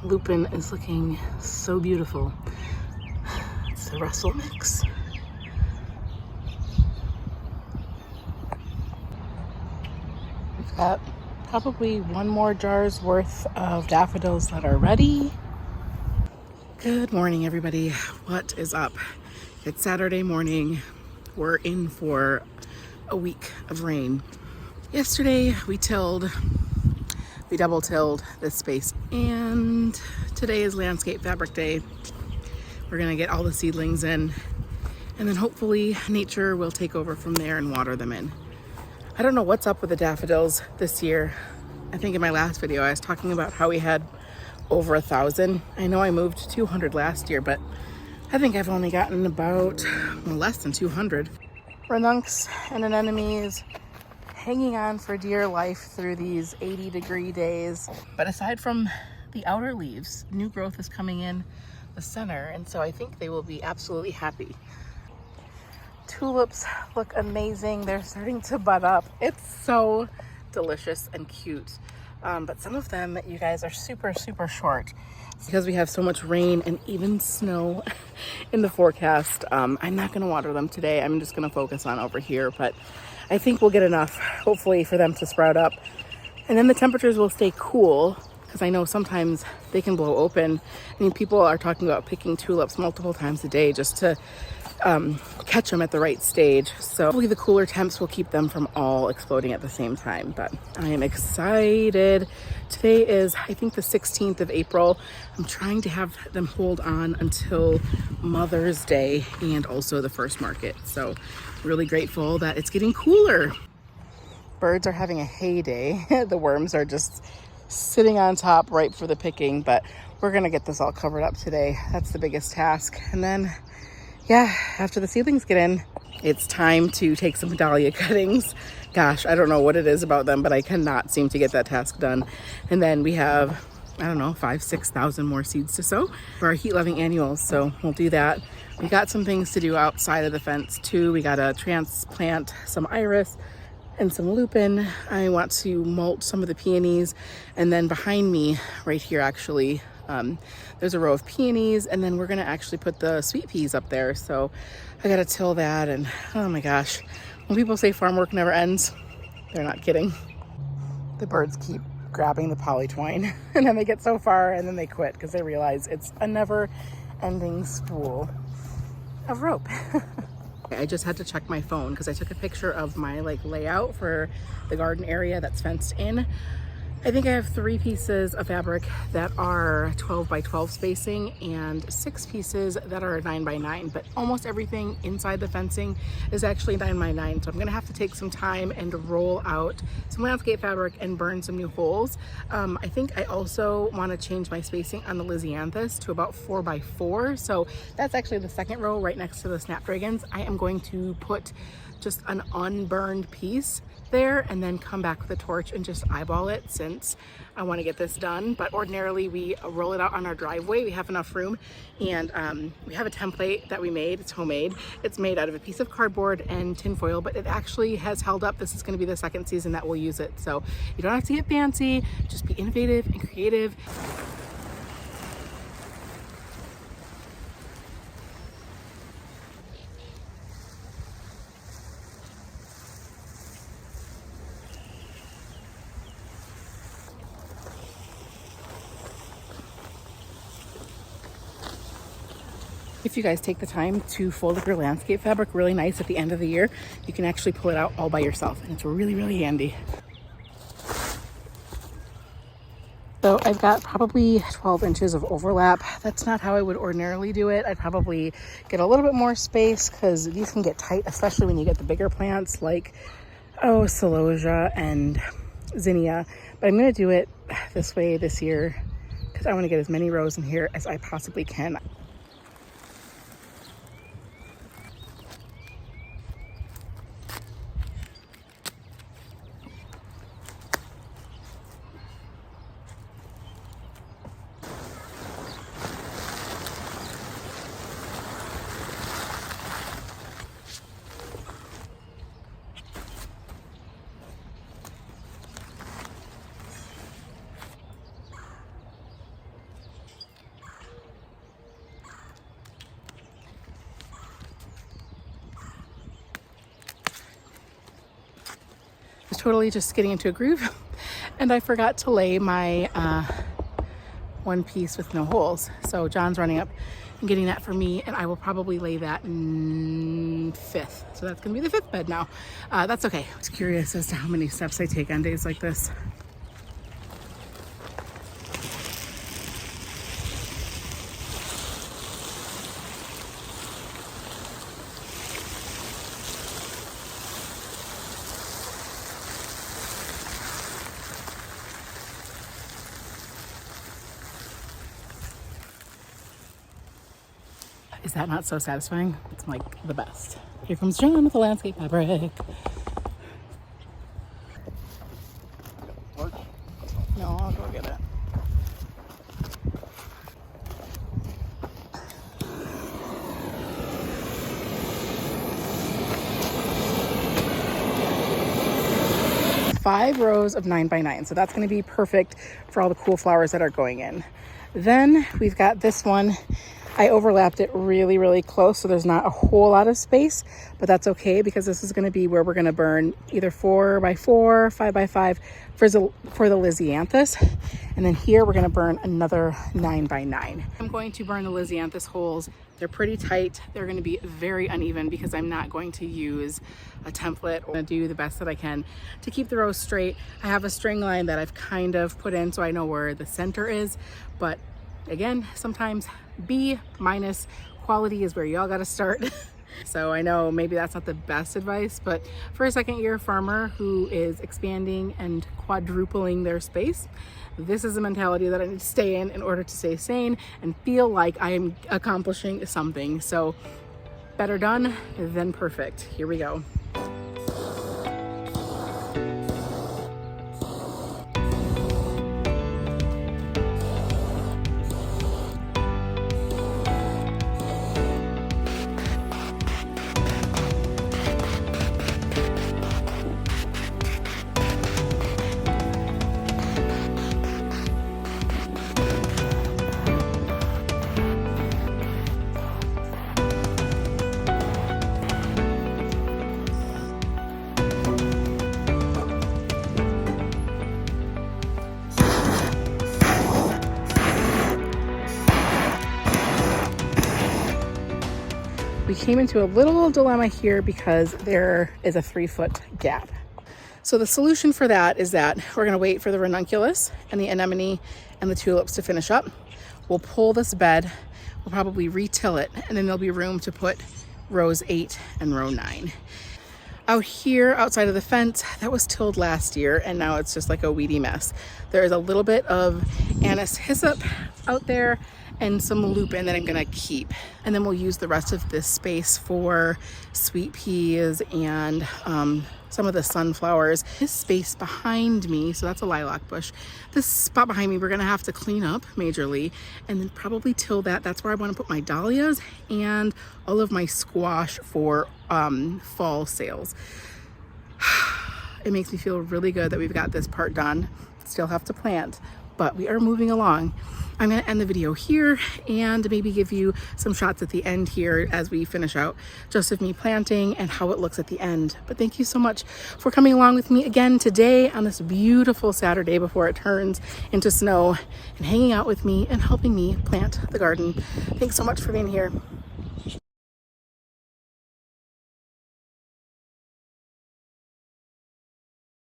lupin is looking so beautiful. It's the Russell mix. We've got probably one more jar's worth of daffodils that are ready. Good morning, everybody. What is up? It's Saturday morning. We're in for a week of rain. Yesterday we double tilled this space, and today is Landscape Fabric Day. We're gonna get all the seedlings in, and then hopefully nature will take over from there and water them in. I don't know what's up with the daffodils this year. I think in my last video I was talking about how we had over 1,000. I know I moved 200 last year, but I think I've only gotten about less than 200. Ranuncs and anemones hanging on for dear life through these 80-degree days. But aside from the outer leaves, new growth is coming in the center, and so I think they will be absolutely happy. Tulips look amazing. They're starting to bud up. It's so delicious and cute. But some of them, you guys, are super, super short. Because we have so much rain and even snow in the forecast, I'm not gonna water them today. I'm just gonna focus on over here, but I think we'll get enough, hopefully, for them to sprout up. And then the temperatures will stay cool, because I know sometimes they can blow open. I mean, people are talking about picking tulips multiple times a day just to catch them at the right stage. So hopefully the cooler temps will keep them from all exploding at the same time. But I am excited. Today is, I think, the 16th of April. I'm trying to have them hold on until Mother's Day and also the first market. So really grateful that it's getting cooler. Birds are having a heyday. The worms are just sitting on top ripe for the picking, but we're gonna get this all covered up today. That's the biggest task. And then yeah, after the seedlings get in, it's time to take some dahlia cuttings. Gosh, I don't know what it is about them, but I cannot seem to get that task done. And then we have, I don't know, 5,000-6,000 more seeds to sow for our heat-loving annuals. So we'll do that. We got some things to do outside of the fence too. We gotta transplant some iris and some lupin. I want to mulch some of the peonies. And then behind me, right here actually, there's a row of peonies, and then we're gonna actually put the sweet peas up there. So I gotta till that, and oh my gosh, when people say farm work never ends, they're not kidding. The birds keep grabbing the poly twine and then they get so far and then they quit because they realize it's a never ending spool of rope. I just had to check my phone because I took a picture of my layout for the garden area that's fenced in. I think I have 3 pieces of fabric that are 12 by 12 spacing and 6 pieces that are 9 by 9, but almost everything inside the fencing is actually 9 by 9. So I'm gonna have to take some time and roll out some landscape fabric and burn some new holes. I think I also wanna change my spacing on the Lisianthus to about 4 by 4. So that's actually the second row right next to the snapdragons. I am going to put just an unburned piece there and then come back with a torch and just eyeball it, since I want to get this done. But ordinarily we roll it out on our driveway. We have enough room, and we have a template that we made. It's homemade. It's made out of a piece of cardboard and tin foil, but it actually has held up. This is going to be the second season that we'll use it. So you don't have to get fancy, just be innovative and creative. If you guys take the time to fold up your landscape fabric really nice at the end of the year, you can actually pull it out all by yourself, and it's really, really handy. So I've got probably 12 inches of overlap. That's not how I would ordinarily do it. I'd probably get a little bit more space because these can get tight, especially when you get the bigger plants like, celosia and zinnia. But I'm gonna do it this way this year because I wanna get as many rows in here as I possibly can. was totally just getting into a groove and I forgot to lay my one piece with no holes. So John's running up and getting that for me, and I will probably lay that in 5th. So that's gonna be the 5th bed now. That's okay. I was curious as to how many steps I take on days like this. Is that not so satisfying? It's like the best. Here comes John with the landscape fabric. No, I'll go get it. Five rows of 9x9. So that's going to be perfect for all the cool flowers that are going in. Then we've got this one. I overlapped it really, really close, so there's not a whole lot of space, but that's okay because this is going to be where we're going to burn either 4x4, 5x5 for the Lisianthus. And then here we're going to burn another 9x9. I'm going to burn the Lisianthus holes. They're pretty tight. They're going to be very uneven because I'm not going to use a template. I'm going to do the best that I can to keep the rows straight. I have a string line that I've kind of put in so I know where the center is, but again, sometimes B- quality is where y'all got to start. So I know maybe that's not the best advice, but for a second-year farmer who is expanding and quadrupling their space, this is a mentality that I need to stay in order to stay sane and feel like I am accomplishing something. So better done than perfect. Here we go. We came into a little dilemma here because there is a 3-foot gap. So the solution for that is that we're going to wait for the ranunculus and the anemone and the tulips to finish up. We'll pull this bed, we'll probably re-till it, and then there'll be room to put rows 8 and row 9. Out here outside of the fence, that was tilled last year and now it's just like a weedy mess. There is a little bit of anise hyssop out there and some lupin that I'm gonna keep. And then we'll use the rest of this space for sweet peas and some of the sunflowers. This space behind me, so that's a lilac bush. This spot behind me, we're gonna have to clean up majorly and then probably till that. That's where I wanna put my dahlias and all of my squash for fall sales. It makes me feel really good that we've got this part done. Still have to plant, but we are moving along. I'm going to end the video here and maybe give you some shots at the end here as we finish out just of me planting and how it looks at the end. But thank you so much for coming along with me again today on this beautiful Saturday before it turns into snow and hanging out with me and helping me plant the garden. Thanks so much for being here.